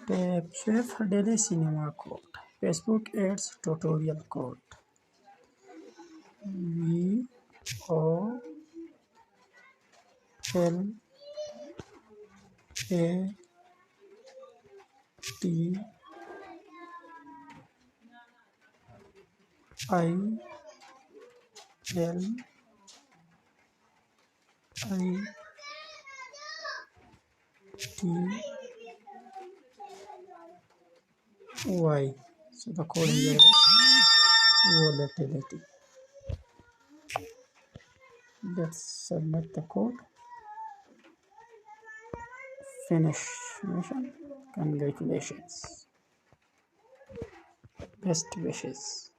Tapswap daily cinema code. Facebook ads tutorial code. VOLATILITY. So the code here is volatility. Let's submit the code. Finish mission. Congratulations. Best wishes.